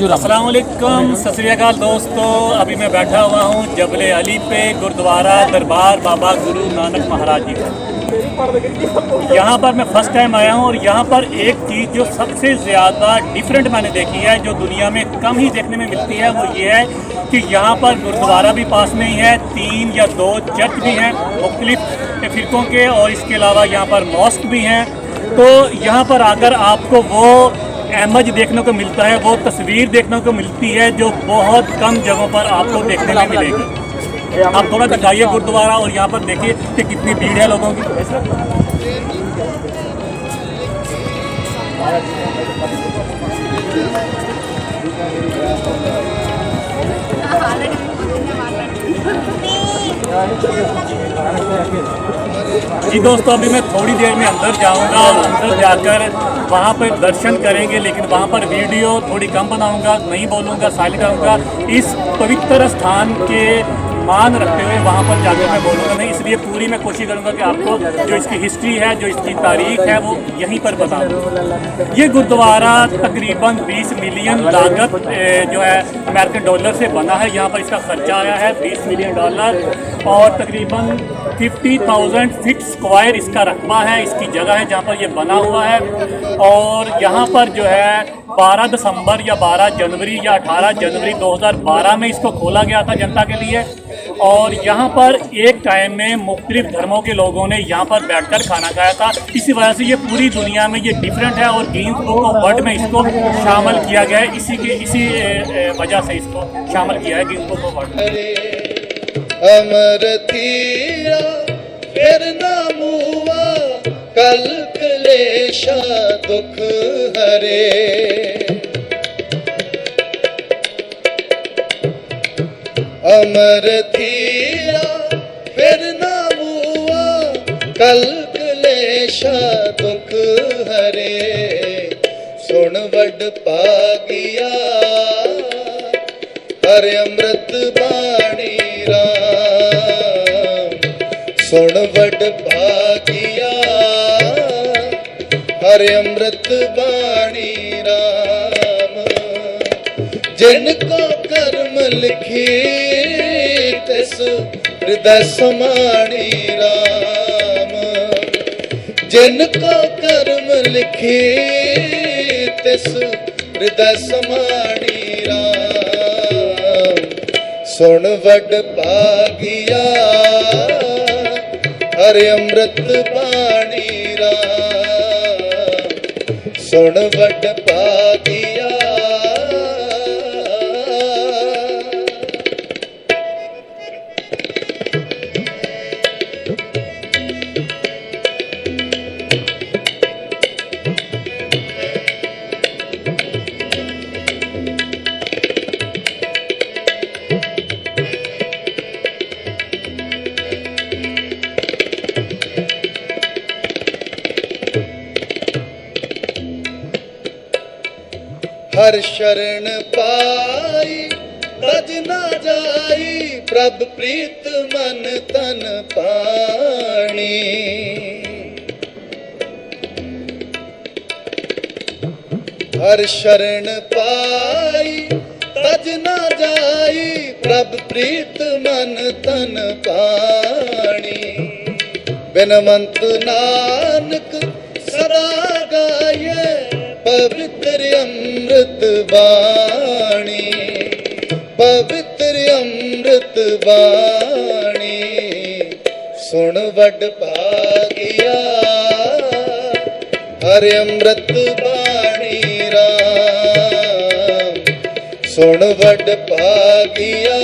अस्सलाम वालेकुम, सत श्री अकाल दोस्तों। अभी मैं बैठा हुआ हूँ जबल अली पे, गुरुद्वारा दरबार बाबा गुरु नानक महाराज जी का। यहाँ पर मैं फ़र्स्ट टाइम आया हूँ और यहाँ पर एक चीज़ जो सबसे ज़्यादा डिफरेंट मैंने देखी है, जो दुनिया में कम ही देखने में मिलती है, वो ये है कि यहाँ पर गुरुद्वारा भी पास में ही है, 3 या 2 चर्च भी हैं मुख्तलिफ फ़िरक़ों के, और इसके अलावा यहाँ पर मॉस्क भी हैं। तो यहाँ पर आकर आपको वो इमेज देखने को मिलता है, वो तस्वीर देखने को मिलती है जो बहुत कम जगहों पर आपको देखने में मिलेगी। आप थोड़ा दिखाइए गुरुद्वारा और यहाँ पर देखिए कि कितनी भीड़ है लोगों की। जी दोस्तों, अभी मैं थोड़ी देर में अंदर जाऊंगा और अंदर जाकर वहाँ पर दर्शन करेंगे, लेकिन वहाँ पर वीडियो थोड़ी कम बनाऊंगा, नहीं बोलूँगा, साइलेंट रहूँगा। इस पवित्र स्थान के मान रखते हुए वहाँ पर जाकर मैं बोलूँगा नहीं, इसलिए पूरी मैं कोशिश करूँगा कि आपको जो इसकी हिस्ट्री है, जो इसकी तारीख है, वो यहीं पर बताऊँ। ये गुरुद्वारा तकरीबन 20 मिलियन लागत जो है अमेरिकन डॉलर से बना है। यहाँ पर इसका खर्चा आया है 20 मिलियन डॉलर और तकरीबन 50,000 फीट स्क्वायर इसका रकबा है, इसकी जगह है जहाँ पर ये बना हुआ है। और यहाँ पर जो है 12 दिसंबर या 12 जनवरी या 18 जनवरी 2012 में इसको खोला गया था जनता के लिए। और यहाँ पर एक टाइम में मुख्तलिफ धर्मों के लोगों ने यहाँ पर बैठकर खाना खाया था। इसी वजह से ये पूरी दुनिया में ये डिफरेंट है और गिनीज बुक ऑफ वर्ल्ड में इसको शामिल किया गया है। इसी वजह से इसको शामिल किया है गिनीज बुक ऑफ वर्ल्ड। अमर थिया फिर न मुआ, कल क्लेशा दुख हरे। अमर थिया फिर न मुआ, कल क्लेशा दुख हरे। सुन वड पागिया हर अमृत बाणी राम। सुन वड पागिया हर अमृत बाणी राम। जिनको कर्म लिखी तिस हृदय समाणी राम। जिनको कर्म लिखी तिस हृदय समाणी राम। सुन वड पागिया हर अमृत बाणी राम। सुन वड पागिया। हर शरण पाई तज न जाई, प्रभ प्रीत मन तन पानी। हर शरण पाई तज न जाई, प्रभ प्रीत मन तन पानी। बिनवंत नानक सदा गाये, पवित्र अमृत वाणी। पवित्र अमृत वाणी। सुन वड पागिया हर अमृत बाणी राम। सुन वड पागिया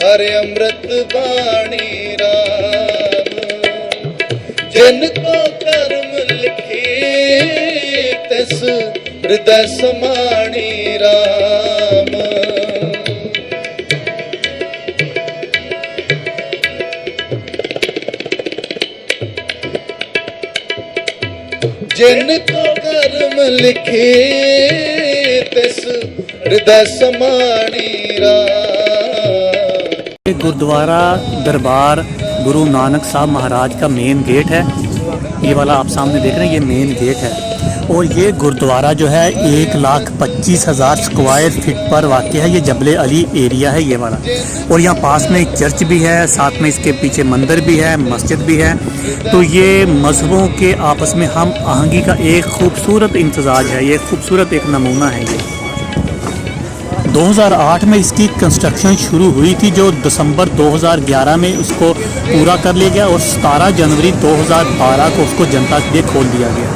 हर अमृत बाणी राम। जिनको कर्म लिखी तिस हृदय समाणी राम। जिनको कर्म लिखे तिस हृदय समाणी राम। गुरुद्वारा दरबार गुरु नानक साहब महाराज का मेन गेट है। ये वाला आप सामने देख रहे हैं, ये मेन गेट है। और ये गुरुद्वारा जो है 1,25,000 स्क्वायर फीट पर वाक़ है। ये जबल अली एरिया है ये वाला। और यहाँ पास में एक चर्च भी है, साथ में इसके पीछे मंदिर भी है, मस्जिद भी है। तो ये मज़हबों के आपस में हम आहंगी का एक खूबसूरत इम्तजाज है, ये खूबसूरत एक नमूना है। ये 2008 में इसकी कंस्ट्रक्शन शुरू हुई थी, जो दिसंबर 2011 में उसको पूरा कर लिया गया और 17 जनवरी 2012 को उसको जनता के लिए खोल दिया गया।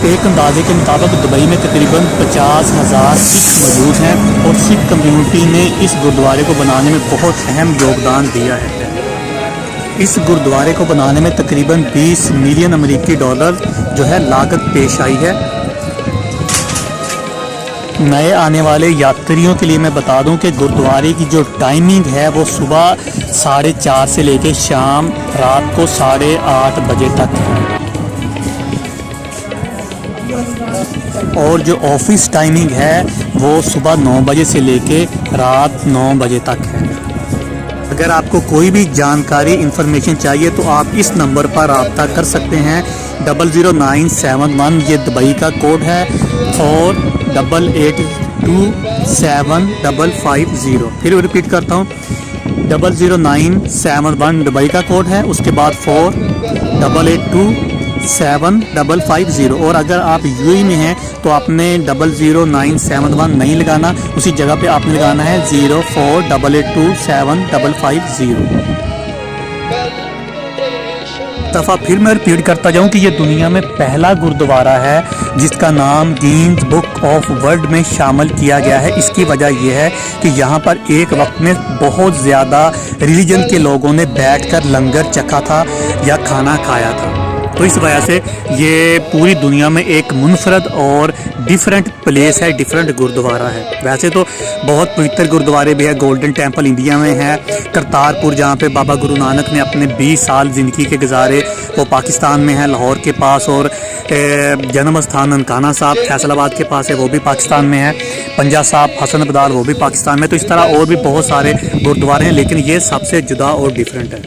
एक अंदाजे के मुताबिक दुबई में तकरीबन 50,000 सिख मौजूद हैं और सिख कम्यूनिटी ने इस गुरुद्वारे को बनाने में बहुत अहम योगदान दिया है। इस गुरुद्वारे को बनाने में तकरीबन 20 मिलियन अमेरिकी डॉलर जो है लागत पेश आई है। नए आने वाले यात्रियों के लिए मैं बता दूं कि गुरुद्वारे की जो टाइमिंग है वो सुबह 4:30 से लेकर शाम रात को 8:30 बजे तक है। और जो ऑफिस टाइमिंग है वो सुबह 9 बजे से लेके रात 9 बजे तक है। अगर आपको कोई भी जानकारी इंफॉर्मेशन चाहिए तो आप इस नंबर पर रब्ता कर सकते हैं 00971, ये दुबई का कोड है, और 88275550। फिर रिपीट करता हूँ, 00971 दुबई का कोड है, उसके बाद 48275550। और अगर आप यूएई में हैं तो आपने 00971 नहीं लगाना, उसी जगह पे आपने लगाना है 0488275550। दफ़ा फिर मैं रिपीट करता जाऊं कि ये दुनिया में पहला गुरुद्वारा है जिसका नाम गिनीज बुक ऑफ वर्ल्ड में शामिल किया गया है। इसकी वजह यह है कि यहाँ पर एक वक्त में बहुत ज़्यादा रिलीजन के लोगों ने बैठकर लंगर चखा था या खाना खाया था। तो इस वजह से ये पूरी दुनिया में एक मुनफरद और डिफरेंट प्लेस है, डिफरेंट गुरुद्वारा है। वैसे तो बहुत पवित्र गुरुद्वारे भी है, गोल्डन टेम्पल इंडिया में है, करतारपुर जहाँ पे बाबा गुरु नानक ने अपने 20 साल ज़िंदगी के गुजारे वो पाकिस्तान में है, लाहौर के पास। और जन्म स्थान ननकाना साहब फैसलाबाद के पास है, वो भी पाकिस्तान में है। पंजा साहब हसन अब्दाल, वो भी पाकिस्तान में। तो इस तरह और भी बहुत सारे गुरुद्वारे हैं, लेकिन ये सबसे जुदा और डिफरेंट है।